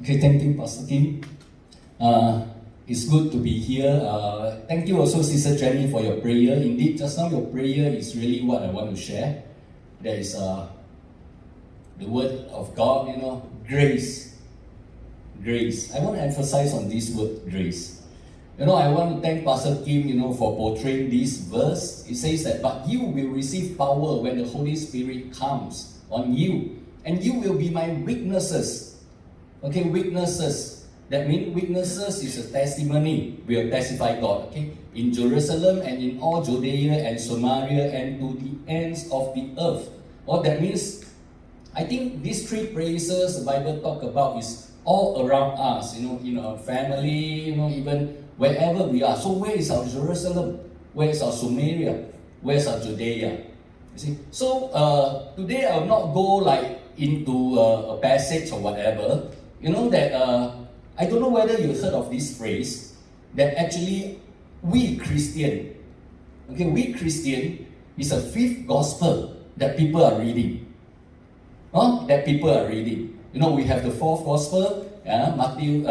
Okay, thank you, Pastor Kim. It's good to be here. Thank you also, Sister Jenny, for your prayer. Indeed, just now your prayer is really what I want to share. There is the word of God, grace. Grace. I want to emphasize on this word, grace. I want to thank Pastor Kim, for portraying this verse. It says that, but you will receive power when the Holy Spirit comes on you, and you will be my witnesses. Okay, witnesses. That means witnesses is a testimony. We will testify God. Okay, in Jerusalem and in all Judea and Samaria and to the ends of the earth. That means, I think these three places the Bible talk about is all around us. In our family. Even wherever we are. So where is our Jerusalem? Where is our Samaria? Where is our Judea? You see. So today I will not go into a passage or whatever. I don't know whether you heard of this phrase that actually we Christian is a fifth gospel that people are reading. We have the fourth gospel, Matthew,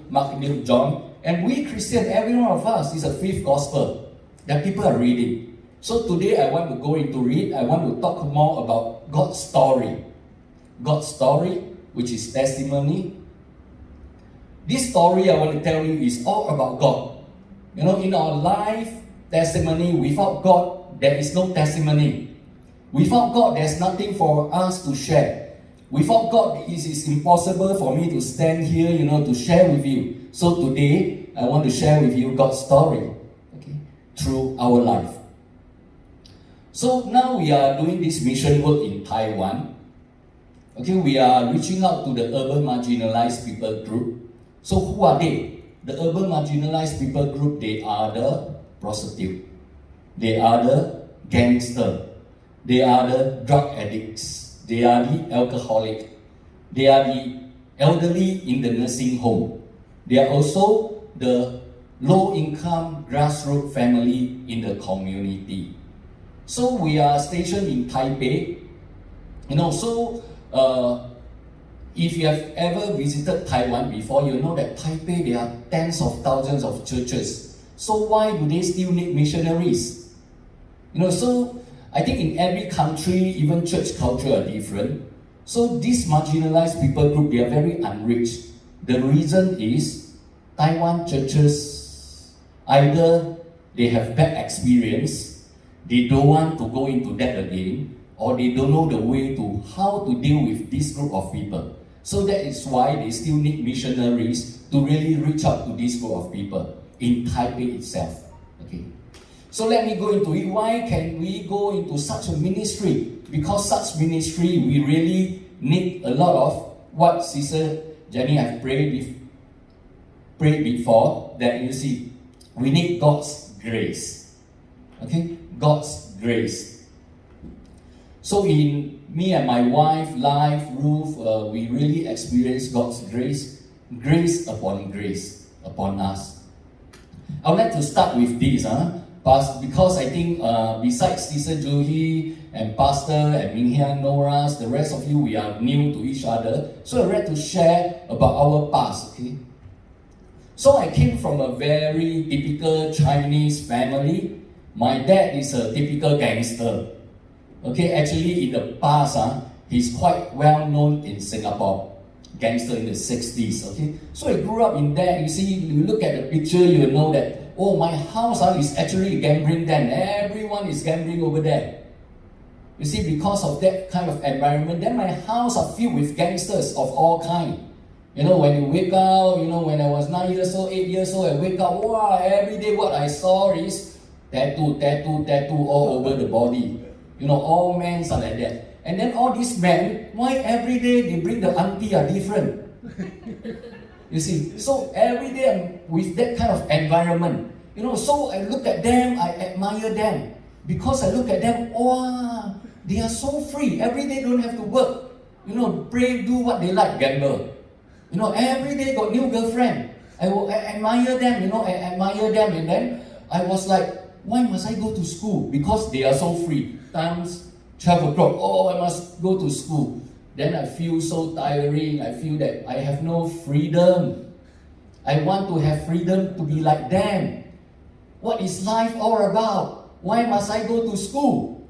Mark, Luke, John, and we Christian, every one of us is a fifth gospel that people are reading. So today I want to go into read. I want to talk more about God's story. God's story, which is testimony. This story I want to tell you is all about God. In our life, testimony, without God, there is no testimony. Without God, there's nothing for us to share. Without God, it is impossible for me to stand here, to share with you. So today, I want to share with you God's story, through our life. So now we are doing this mission work in Taiwan. We are reaching out to the urban marginalized people group. So who are they? The urban marginalized people group, they are the prostitute. They are the gangster. They are the drug addicts. They are the alcoholic. They are the elderly in the nursing home. They are also the low-income grassroots family in the community. So we are stationed in Taipei. If you have ever visited Taiwan before, you know that Taipei, there are tens of thousands of churches. So why do they still need missionaries? So I think in every country, even church culture are different. So this marginalized people group, they are very unreached. The reason is Taiwan churches, either they have bad experience, they don't want to go into that again, or they don't know the way to how to deal with this group of people. So that is why they still need missionaries to really reach out to this group of people in Taipei itself. So let me go into it. Why can we go into such a ministry? Because such ministry, we really need a lot of what Sister Jenny has prayed before, that you see, we need God's grace. God's grace. So in me and my wife, Ruth, we really experience God's grace upon grace upon us. I would like to start with this, because I think besides Sister Juhi and Pastor and Minghian, Nora, the rest of you, we are new to each other. So I'd like to share about our past. So I came from a very typical Chinese family. My dad is a typical gangster. Actually in the past, he's quite well known in Singapore. Gangster in the 60s. So I grew up in that. You see, you look at the picture, you know that, my house is actually a gambling den. Everyone is gambling over there. You see, because of that kind of environment, then my house are filled with gangsters of all kinds. When you wake up, when I was 9 years old, 8 years old, I wake up, every day what I saw is tattoo all over the body. All men are like that. And then all these men, why every day they bring the auntie are different? You see, so every day I'm with that kind of environment. So I look at them, I admire them. Because I look at them, they are so free. Every day don't have to work. Pray, do what they like, gamble. Every day got new girlfriend. I admire them, and then I was like, why must I go to school? Because they are so free. Times 12 o'clock, I must go to school. Then I feel so tiring. I feel that I have no freedom. I want to have freedom to be like them. What is life all about? Why must I go to school?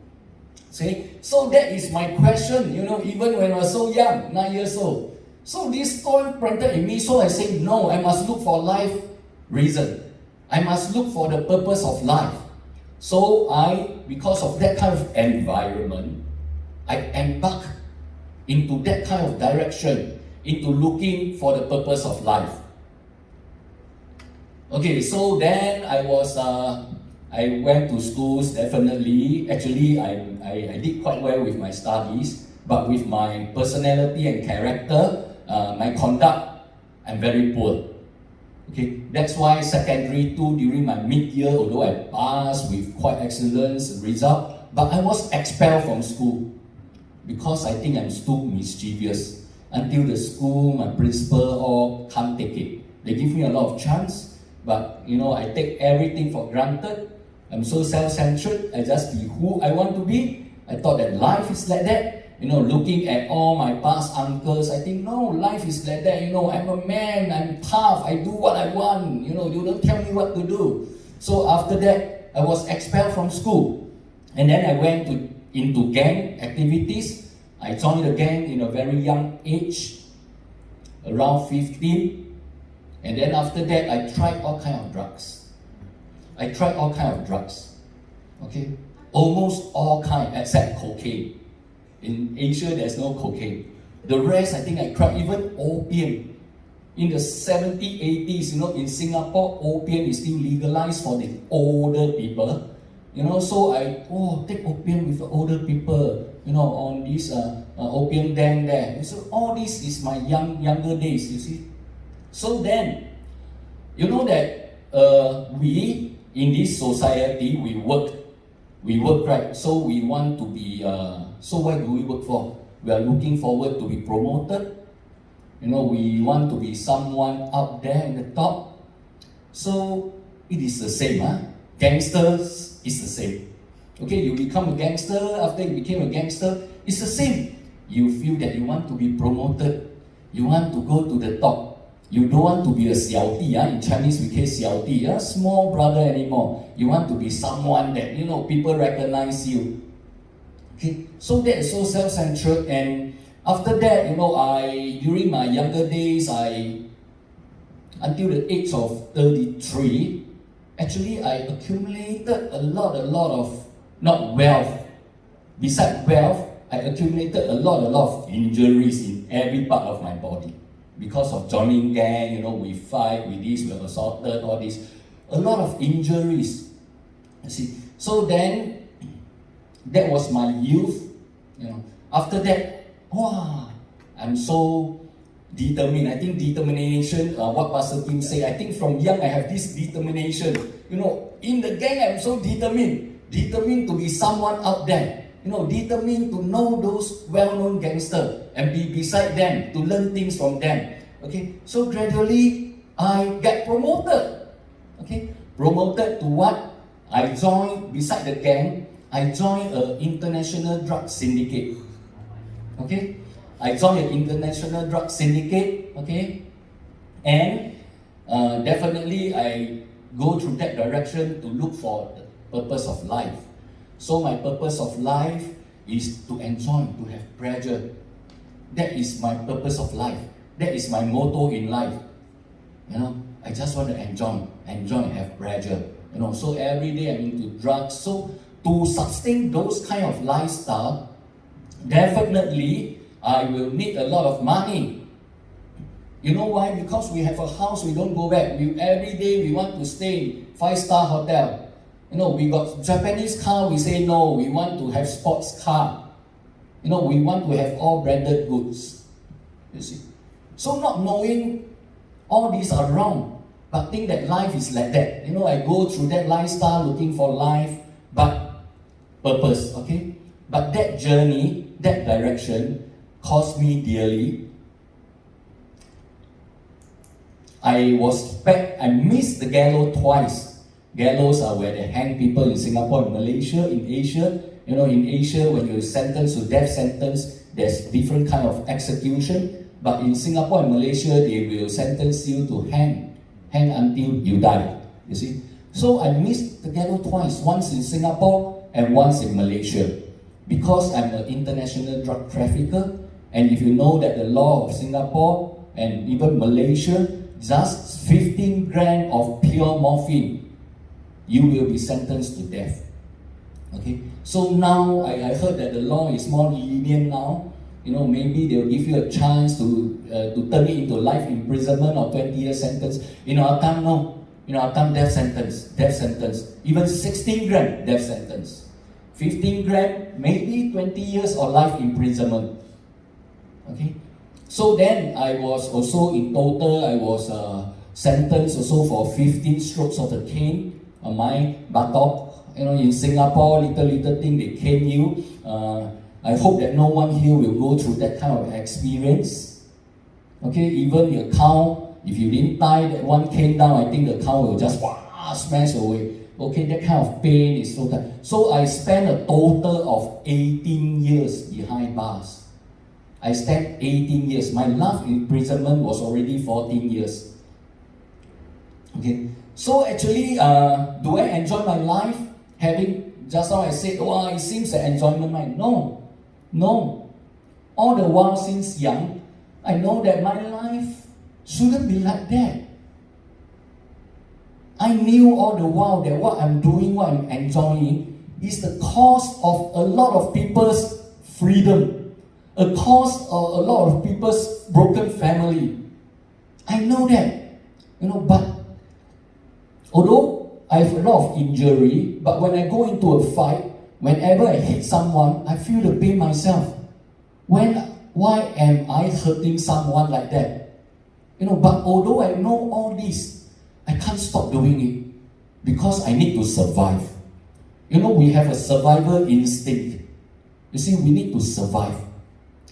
See? So that is my question, even when I was so young, 9 years old. So this thought planted in me, so I say, no, I must look for life reason. I must look for the purpose of life. So because of that kind of environment, I embark into that kind of direction, into looking for the purpose of life. Okay, so then I went to schools, definitely. Actually, I did quite well with my studies, but with my personality and character, my conduct, I'm very poor. Okay, that's why secondary 2 during my mid-year, although I passed with quite excellent result, but I was expelled from school because I think I'm too mischievous. Until the school, my principal all can't take it. They give me a lot of chance, but I take everything for granted. I'm so self-centered. I just be who I want to be. I thought that life is like that. Looking at all my past uncles, I think, no, life is like that. I'm a man, I'm tough, I do what I want. You don't tell me what to do. So after that, I was expelled from school. And then I went into gang activities. I joined the gang in a very young age, around 15. And then after that, I tried all kinds of drugs. Okay? Almost all kinds, except cocaine. In Asia, there's no cocaine. The rest, I think I tried even opium. In the 70s, 80s, in Singapore, opium is still legalized for the older people. So I take opium with the older people, on this opium den there. So all this is my younger days, you see. So then, that we, in this society, we work, right? So we want to be, so what do we work for? We are looking forward to be promoted. We want to be someone up there in the top. So it is the same, Gangsters is the same. Okay, you become a gangster, after you became a gangster, it's the same. You feel that you want to be promoted. You want to go to the top. You don't want to be a 小弟, in Chinese we say 小弟, small brother anymore. You want to be someone that, people recognize you. Okay, so that is so self-centered. And after that, during my younger days, until the age of 33, actually I accumulated a lot of, not wealth. Besides wealth, I accumulated a lot of injuries in every part of my body. Because of joining gang, we fight with this, we are assaulted, all this. A lot of injuries. You see. So then, that was my youth. After that, I'm so determined. I think determination, what Pastor Kim say, I think from young I have this determination. In the gang I'm so determined to be someone out there. Determined to know those well-known gangsters and be beside them, to learn things from them. Okay, so gradually I get promoted. Okay, promoted to what? I joined, beside the gang, I joined an international drug syndicate. Okay, I joined an international drug syndicate. Okay, and definitely I go through that direction to look for the purpose of life. So my purpose of life is to enjoy, to have pleasure. That is my purpose of life. That is my motto in life. I just want to enjoy, have pleasure. So every day I'm into drugs. So to sustain those kind of lifestyle, definitely I will need a lot of money. You know why? Because we have a house, we don't go back. Every day we want to stay in 5-star hotel. We got Japanese car, we say no, we want to have sports car. We want to have all branded goods. You see. So not knowing all these are wrong, but think that life is like that. I go through that lifestyle looking for life, but purpose, okay? But that journey, that direction, cost me dearly. I missed the gallows twice. Gallows are where they hang people in Singapore, in Malaysia, in Asia. In Asia, when you're sentenced to death sentence, there's different kind of execution. But in Singapore and Malaysia, they will sentence you to hang until you die. You see? So I missed the ghetto twice, once in Singapore and once in Malaysia. Because I'm an international drug trafficker, and if you know that the law of Singapore and even Malaysia, just 15 grams of pure morphine, you will be sentenced to death. Okay? So now I heard that the law is more lenient now. Maybe they'll give you a chance to turn it into life imprisonment or 20-year sentence. In our time, no. In our time, death sentence. Even 16 grams, death sentence. 15 grams, maybe 20 years or life imprisonment. Okay? So then I was also in total, I was sentenced also for 15 strokes of the cane on my buttock. In Singapore, little thing, they cane you. I hope that no one here will go through that kind of experience. Okay, even your cow, if you didn't tie that one cane down, I think the cow will just smash away. Okay, that kind of pain is so tough. So I spent a total of 18 years behind bars. I spent 18 years. My life imprisonment was already 14 years. Okay, so actually, do I enjoy my life? Just now I said, it seems an enjoyment life. No. All the while since young, I know that my life shouldn't be like that. I knew all the while that what I'm doing, what I'm enjoying, is the cause of a lot of people's freedom, a cause of a lot of people's broken family. I know that, but although I have a lot of injury, but when I go into a fight, whenever I hit someone, I feel the pain myself. Why am I hurting someone like that? But although I know all this, I can't stop doing it because I need to survive. We have a survival instinct. You see, we need to survive.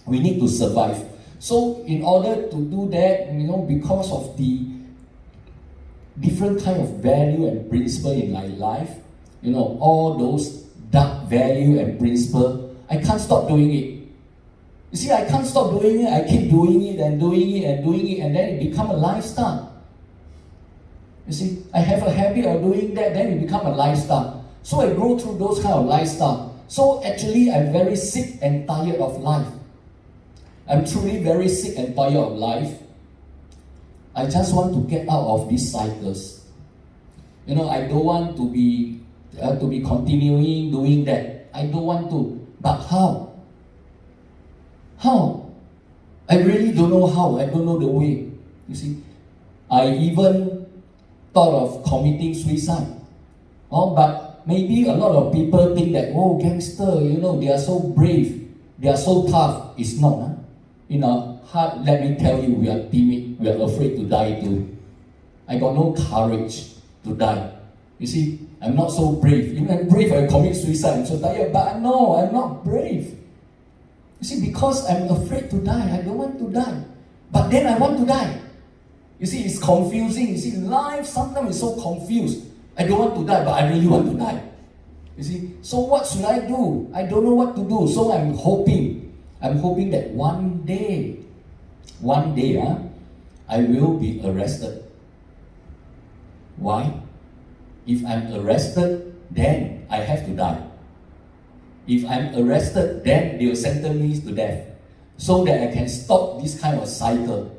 We need to survive. So in order to do that, because of the different kind of value and principle in my life, all those dark value and principle, I can't stop doing it. You see, I can't stop doing it. I keep doing it and doing it and doing it, and then it becomes a lifestyle. You see, I have a habit of doing that, then it becomes a lifestyle. So I go through those kind of lifestyle. So actually, I'm very sick and tired of life. I'm truly very sick and tired of life. I just want to get out of these cycles. I don't want to be continuing doing that. I don't want to. But how? How? I really don't know how. I don't know the way. You see, I even thought of committing suicide. But maybe a lot of people think that, gangster, they are so brave, they are so tough. It's not. In our heart, let me tell you, we are timid, we are afraid to die too. I got no courage to die. You see, I'm not so brave. Even I'm brave, I commit suicide, I'm so tired, but no, I'm not brave. You see, because I'm afraid to die, I don't want to die. But then I want to die. You see, it's confusing. You see, life sometimes is so confused. I don't want to die, but I really want to die. You see, so what should I do? I don't know what to do. So I'm hoping that one day, I will be arrested. Why? If I'm arrested, then I have to die. If I'm arrested, then they will sentence me to death, so that I can stop this kind of cycle.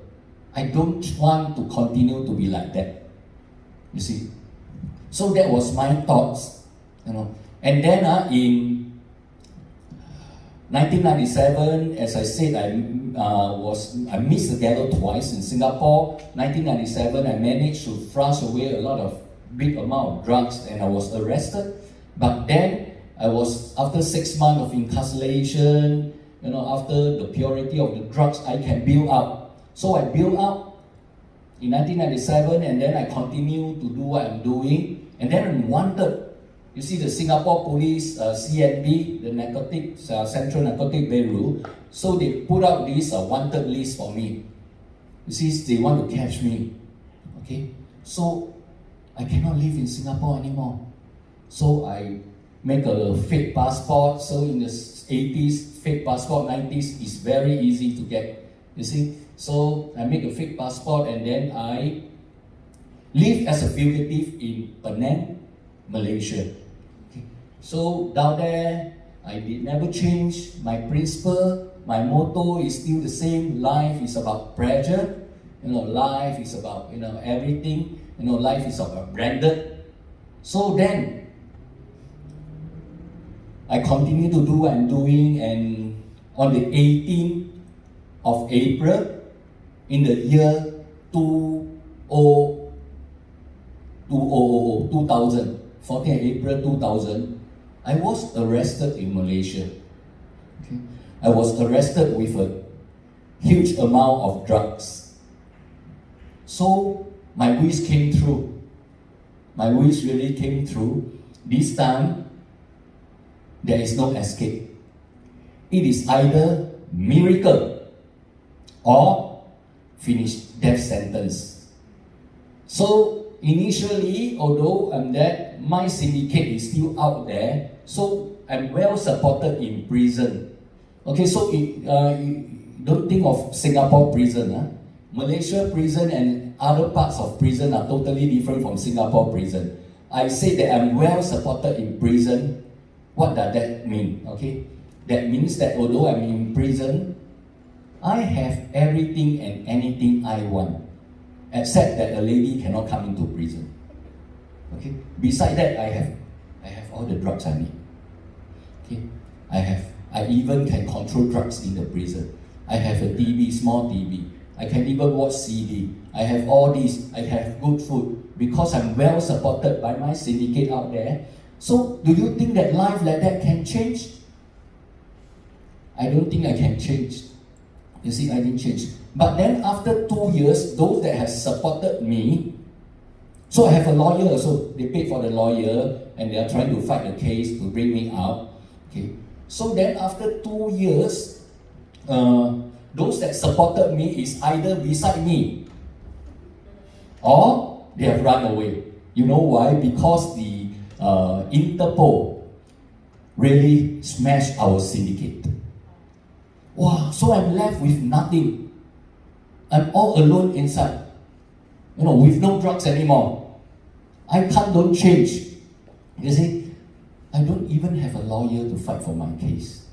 I don't want to continue to be like that. You see? So that was my thoughts. And then in 1997, as I said, I missed the ghetto twice in Singapore. 1997, I managed to flush away a lot of big amount of drugs, and I was arrested. But then after 6 months of incarceration, after the purity of the drugs, I can build up. So I built up in 1997, and then I continue to do what I'm doing. And then I'm wanted. You see, the Singapore Police, CNB, the Central Narcotic Bureau, so they put out this wanted list for me. You see, they want to catch me. Okay? So I cannot live in Singapore anymore. So I make a fake passport. So in the 80s, fake passport. 90s is very easy to get, you see. So I make a fake passport and then I live as a fugitive in Penang, Malaysia. Okay. So down there, I did never change my principle. My motto is still the same. Life is about pressure. Life is about, everything. Life is about branded. So then, I continue to do what I'm doing, and on the 18th of April, in the year 2000, 14th April 2000, I was arrested in Malaysia. Okay. I was arrested with a huge amount of drugs. So my wish came through. My wish really came through. This time, there is no escape. It is either miracle or finished death sentence. So initially, although I'm dead, my syndicate is still out there. So I'm well supported in prison. Okay, so don't think of Singapore prison. Malaysia prison and other parts of prison are totally different from Singapore prison. I say that I'm well supported in prison. What does that mean? Okay, that means that although I'm in prison, I have everything and anything I want, except that a lady cannot come into prison. Okay. Beside that, I have all the drugs I need. Okay. I even can control drugs in the prison. I have a TV, small TV. I can even watch CD. I have all these. I have good food because I'm well supported by my syndicate out there. So, do you think that life like that can change? I don't think I can change. You see, I didn't change. But then after 2 years, those that have supported me, so I have a lawyer also. They paid for the lawyer and they are trying to fight the case to bring me out. Okay. So then after 2 years, those that supported me is either beside me or they have run away. You know why? Because the Interpol really smashed our syndicate. Wow, so I'm left with nothing. I'm all alone inside. With no drugs anymore. don't change. You see, I don't even have a lawyer to fight for my case.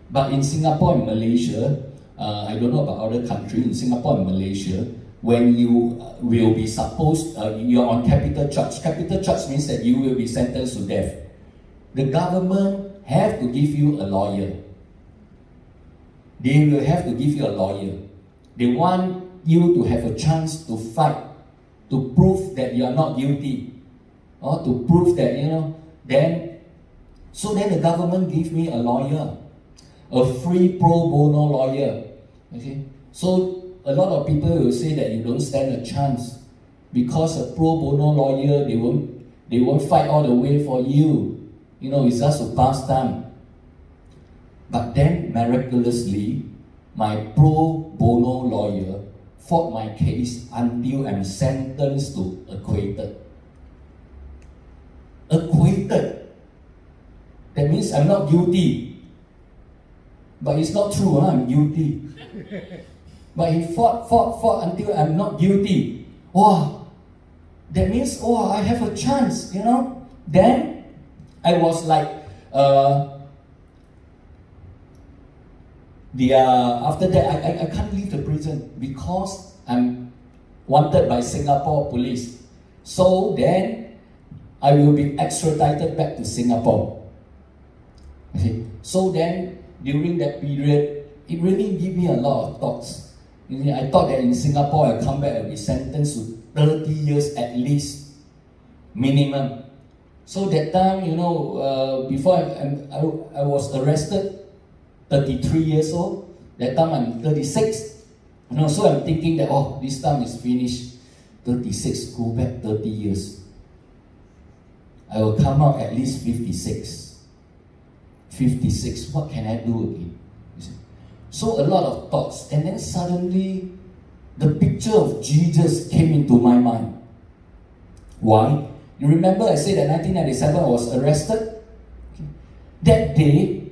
But in Singapore and Malaysia, I don't know about other countries, in Singapore and Malaysia, when you will be supposed, you're on capital charge. Capital charge means that you will be sentenced to death. The government have to give you a lawyer. They will have to give you a lawyer. They want you to have a chance to fight, to prove that you are not guilty, or to prove that, then the government give me a lawyer, a free pro bono lawyer. Okay? So a lot of people will say that you don't stand a chance because a pro bono lawyer, they won't fight all the way for you. It's just a pastime. But then miraculously, my pro bono lawyer fought my case until I'm sentenced to acquitted. Acquitted. That means I'm not guilty. But it's not true, I'm guilty. But he fought until I'm not guilty. Wow. That means, I have a chance, Then I was like, after that, I can't leave the prison because I'm wanted by Singapore police. So then, I will be extradited back to Singapore. Okay. So then, during that period, it really gave me a lot of thoughts. I thought that in Singapore, I come back and be sentenced to 30 years at least, minimum. So that time, before I was arrested, 33 years old. That time I'm 36. So I'm thinking that, this time is finished. 36, go back 30 years. I will come out at least 56. 56, what can I do again? So a lot of thoughts. And then suddenly, the picture of Jesus came into my mind. Why? You remember I said that 1997 I was arrested? Okay. That day,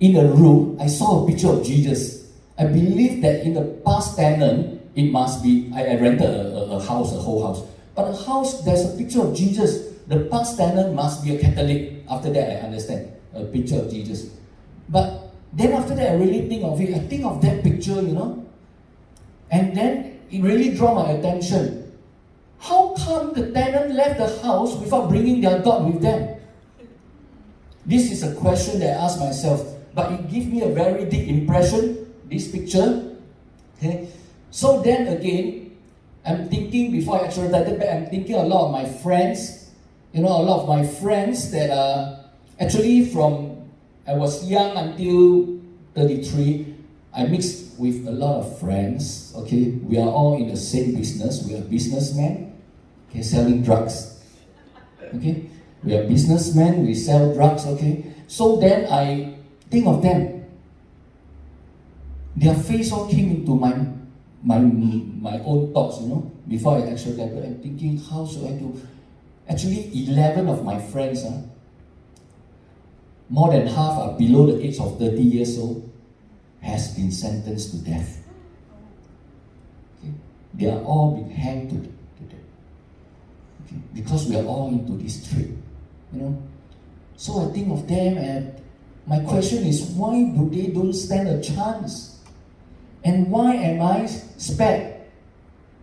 in a room, I saw a picture of Jesus. I believe that in the past tenant, it must be, I rented a house, a whole house. But the house, there's a picture of Jesus. The past tenant must be a Catholic. After that, I understand. A picture of Jesus. But then after that, I really think of it. I think of that picture, And then it really drew my attention. How come the tenant left the house without bringing their God with them? This is a question that I ask myself. But it gives me a very deep impression, this picture. Okay? So then again, I'm thinking, before I actually write it back, I'm thinking a lot of my friends, a lot of my friends that are actually from, I was young until 33, I mixed with a lot of friends, okay? We are all in the same business, we are businessmen, okay, selling drugs, okay? We are businessmen, we sell drugs, okay? So then I think of them. Their face all came into my own thoughts, before I actually got it. I'm thinking, how should I do? Actually, 11 of my friends, more than half are below the age of 30 years old, has been sentenced to death. Okay? They are all been hanged to death. Okay? Because we are all into this trade, So I think of them, and my question is, why do they don't stand a chance? And why am I spared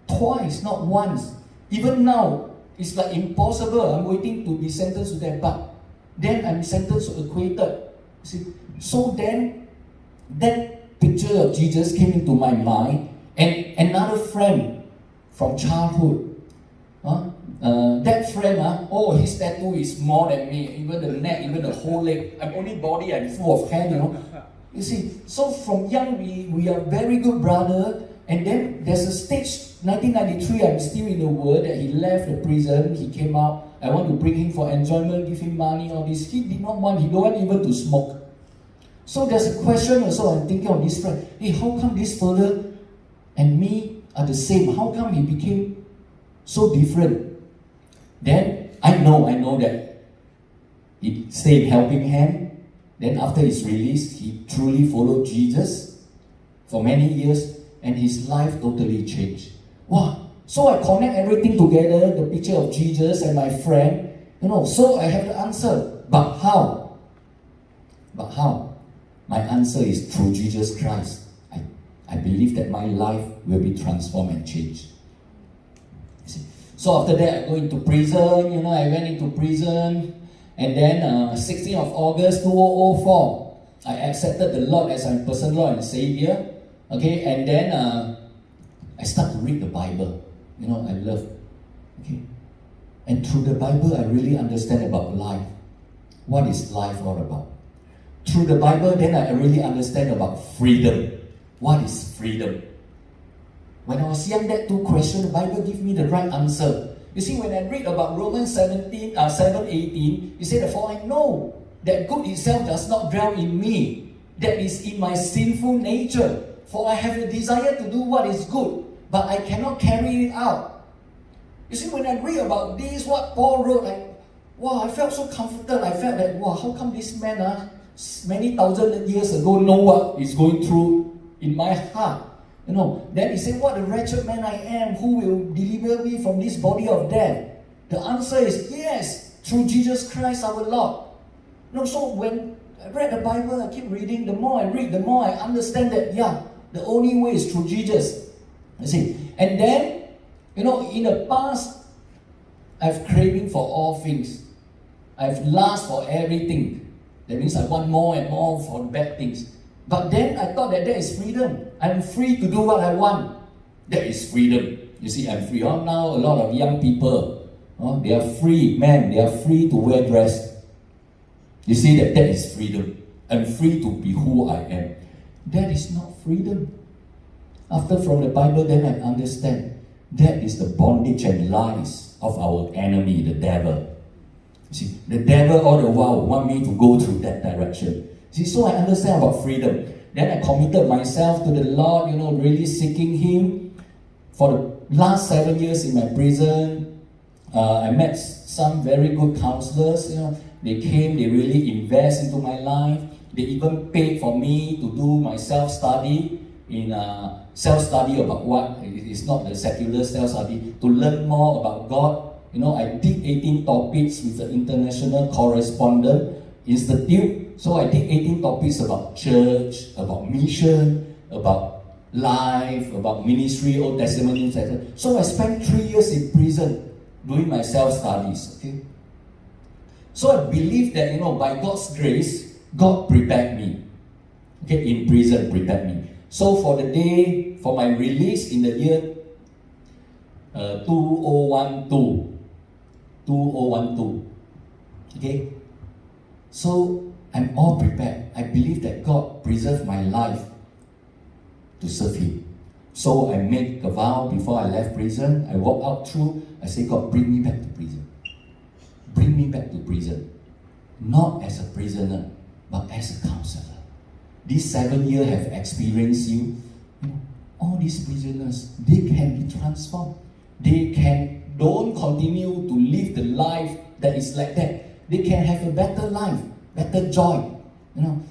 twice, not once? Even now, it's like impossible. I'm waiting to be sentenced to death, but then I'm sentenced to acquitted. See? So then, that picture of Jesus came into my mind, and another friend from childhood. That friend, his tattoo is more than me. Even the neck, even the whole leg. I'm only body and full of hair, You see, so from young, we are very good brother. And then there's a stage, 1993, I'm still in the world, that he left the prison, he came out. I want to bring him for enjoyment, give him money, all this. He did not want, he don't want even to smoke. So there's a question also, I'm thinking of this friend. Hey, how come this fella and me are the same? How come he became so different? Then I know that he stayed helping hand. Then after his release, he truly followed Jesus for many years, and his life totally changed. Wow! So I connect everything together, the picture of Jesus and my friend, so I have the answer. But how? My answer is through Jesus Christ. I believe that my life will be transformed and changed. So after that, I go into prison, I went into prison. And then 16th of August 2004, I accepted the Lord as my personal Lord and Savior. Okay, and then I start to read the Bible. I love. Okay, and through the Bible, I really understand about life. What is life all about? Through the Bible, then I really understand about freedom. What is freedom? When I was young, that two questions, the Bible gave me the right answer. You see, when I read about Romans 7:18, it said, for I know that good itself does not dwell in me, that is in my sinful nature. For I have a desire to do what is good, but I cannot carry it out. You see, when I read about this, what Paul wrote, I felt so comforted. I felt that, how come this man, many thousand years ago, know what is going through in my heart? Then he said, what a wretched man I am, who will deliver me from this body of death? The answer is yes, through Jesus Christ our Lord. So when I read the Bible, I keep reading, the more I read, the more I understand that, the only way is through Jesus. You see, and then, in the past, I've craving for all things. I've lust for everything. That means I want more and more for bad things. But then I thought that is freedom. I'm free to do what I want. That is freedom. You see, I'm free. Now a lot of young people, they are free, man. They are free to wear dress. You see that is freedom. I'm free to be who I am. That is not freedom. After from the Bible, then I understand that is the bondage and lies of our enemy, the devil. You see, the devil all the while want me to go through that direction. See, so I understand about freedom. Then I committed myself to the Lord, really seeking Him. For the last 7 years in my prison, I met some very good counselors. They came, they really invest into my life. They even paid for me to do my self-study self-study about what? It's not the secular self-study, to learn more about God. I did 18 topics with the International Correspondent Institute. So I did 18 topics about church, about mission, about life, about ministry, Old Testament, etc. So I spent 3 years in prison doing my self-studies. Okay. So I believe that by God's grace, God prepared me. Okay, in prison prepared me. So for my release in the year 2012. Okay, so I'm all prepared. I believe that God preserved my life to serve Him. So I made a vow before I left prison. I walked out through. I said, God, bring me back to prison. Bring me back to prison. Not as a prisoner, but as a counselor. These 7 years have experienced you. All these prisoners, they can be transformed. They don't continue to live the life that is like that. They can have a better life, better joy.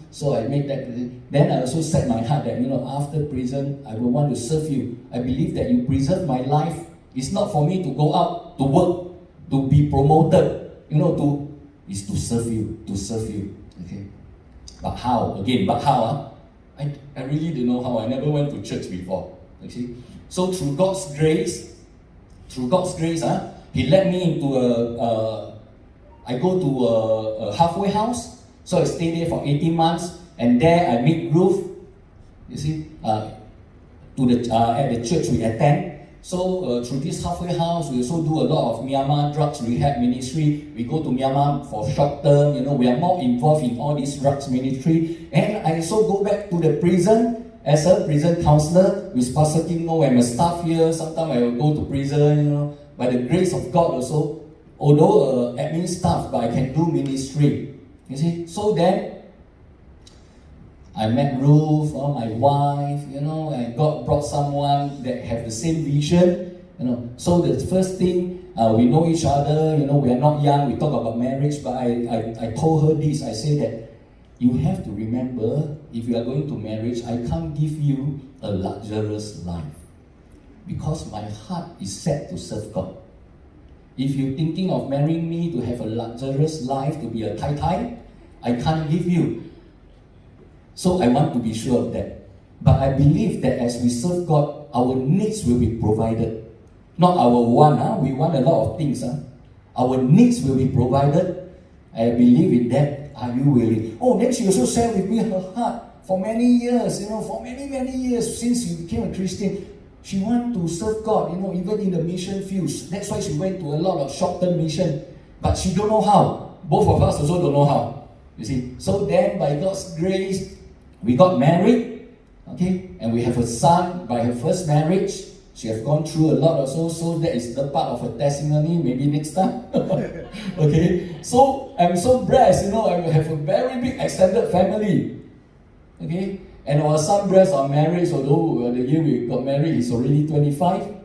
So I made that. Then I also set my heart that after prison, I will want to serve you. I believe that you preserve my life. It's not for me to go out to work, to be promoted. It's to serve you, Okay. But how? Again, but how? I really don't know how. I never went to church before. You see? So through God's grace, He led me into I go to a halfway house. So I stay there for 18 months, and there I meet Ruth. You see, at the church we attend. So through this halfway house, we also do a lot of Myanmar drugs rehab ministry. We go to Myanmar for short term. We are more involved in all this drugs ministry. And I also go back to the prison as a prison counselor with Pastor Kim. I'm a staff here. Sometimes I will go to prison. By the grace of God also, although admin staff, but I can do ministry. You see. So then I met Ruth, my wife, and God brought someone that have the same vision, So the first thing, we know each other, we are not young, we talk about marriage, but I told her this, I say that you have to remember, if you are going to marriage, I can't give you a luxurious life. Because my heart is set to serve God. If you're thinking of marrying me to have a luxurious life, to be a tai-tai, I can't give you. So I want to be sure of that. But I believe that as we serve God, our needs will be provided. Not our want, we want a lot of things. Our needs will be provided. I believe in that. Are you willing? Then she also shared with me her heart for many years, for many years since she became a Christian. She wants to serve God, even in the mission fields. That's why she went to a lot of short-term mission. But she don't know how. Both of us also don't know how. You see. So then, by God's grace, we got married, okay, and we have a son by her first marriage. She has gone through a lot also, so that is the part of her testimony, maybe next time. Okay, so I'm so blessed, I have a very big extended family. Okay, and our son blessed our marriage, although the year we got married, he's already 25.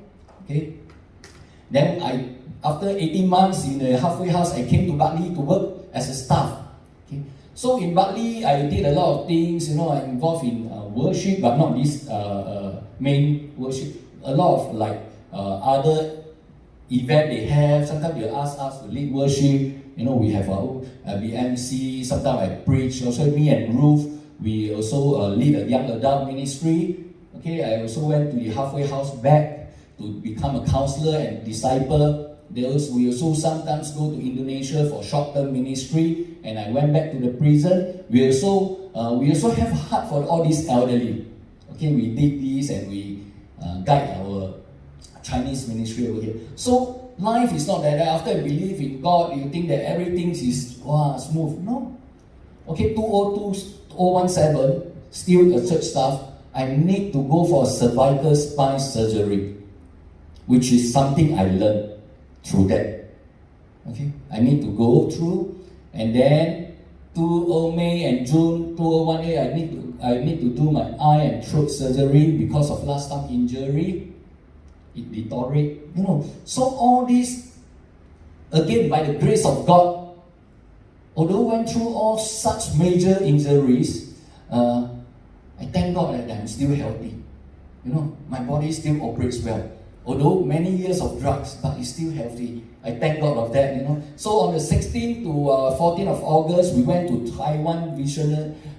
Okay, then after 18 months in the halfway house, I came to Bartley to work as a staff. Okay. So in Bartley, I did a lot of things, I'm involved in worship, but not this main worship. A lot of other event they have. Sometimes they ask us to lead worship. We have our own BMC. Sometimes I preach. Also me and Ruth, we also lead a young adult ministry. Okay, I also went to the halfway house back to become a counselor and disciple. We also sometimes go to Indonesia for short-term ministry, and I went back to the prison. We also have a heart for all these elderly. Okay, we did this and we guide our Chinese ministry over here. So life is not that. After I believe in God, you think that everything is smooth. No. Okay, 2017, still a church staff. I need to go for cervical spine surgery, which is something I learned through that. Okay, I need to go through, and then May and June 2018, I need to do my eye and throat surgery because of last time injury. It deteriorated, So all this, again, by the grace of God, Although I went through all such major injuries, I thank God that I'm still healthy. You know, my body still operates well. Although many years of drugs, but it's still healthy. I thank God of that, you know. So on the 16th to 14th of August, we went to Taiwan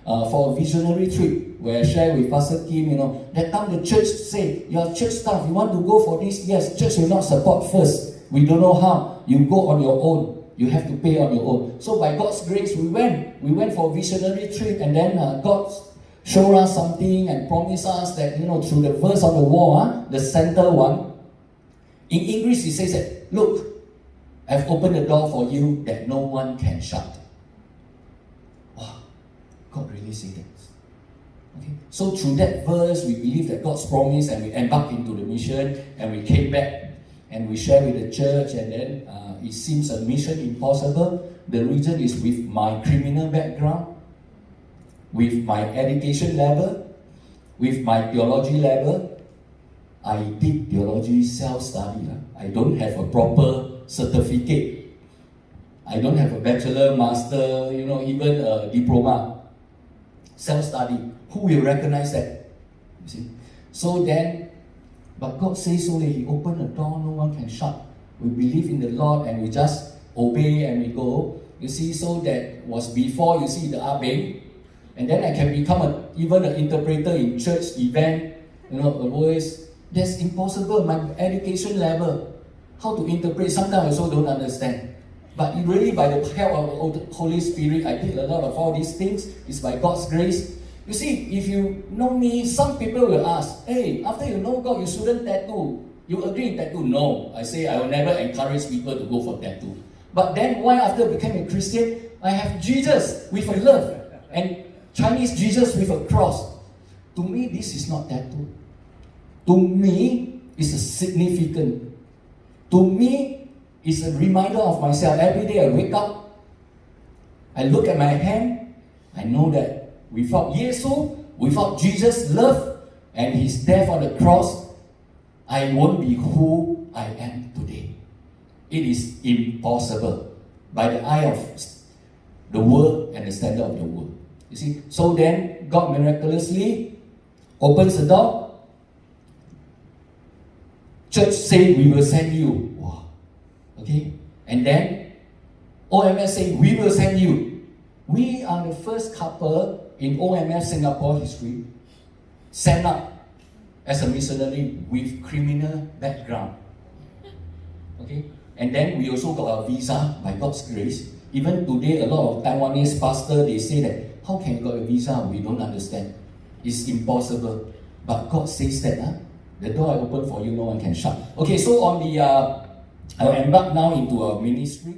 for a visionary trip where I shared with Pastor Kim, you know. That time the church say, your church staff, you want to go for this? Yes, church will not support first. We don't know how. You go on your own. You have to pay on your own. So by God's grace, we went. We went for a visionary trip, and then God showed us something and promised us that, you know, through the verse on the wall, the center one, in English it says that, look, I've opened the door for you that no one can shut. Wow, God really said that. Okay. So through that verse, we believe that God's promise, and we embarked into the mission, and we came back and we shared with the church, and then it seems a mission impossible. The reason is with my criminal background, with my education level, with my theology level. I did theology self-study. I don't have a proper certificate. I don't have a bachelor, master, you know, even a diploma. Self-study. Who will recognize that? You see? So then, but God says so that He opened a door no one can shut. We believe in the Lord and we just obey and we go. You see, so that was before, you see, the Abeng. And then I can become even an interpreter in church event. You know, always, that's impossible. My education level, how to interpret, sometimes I also don't understand. But really, by the help of the Holy Spirit, I did a lot of all these things. It's by God's grace. You see, if you know me, some people will ask, hey, after you know God, you shouldn't tattoo. You agree in tattoo? No. I say I will never encourage people to go for tattoo. But then why after becoming a Christian, I have Jesus with a love and Chinese Jesus with a cross. To me, this is not tattoo. To me, it's a significant. To me, it's a reminder of myself. Every day I wake up, I look at my hand, I know that without Jesus, without Jesus' love and His death on the cross, I won't be who I am today. It is impossible by the eye of the world and the standard of the world. You see, so then God miraculously opens the door. Church say we will send you. Wow. Okay? And then OMS say we will send you. We are the first couple in OMF Singapore history sent up as a missionary with criminal background. Okay? And then we also got a visa by God's grace. Even today, a lot of Taiwanese pastors, they say that, how can you get a visa? We don't understand. It's impossible. But God says that, the door I open for you, no one can shut. Okay, so on the, I'll embark now into a ministry.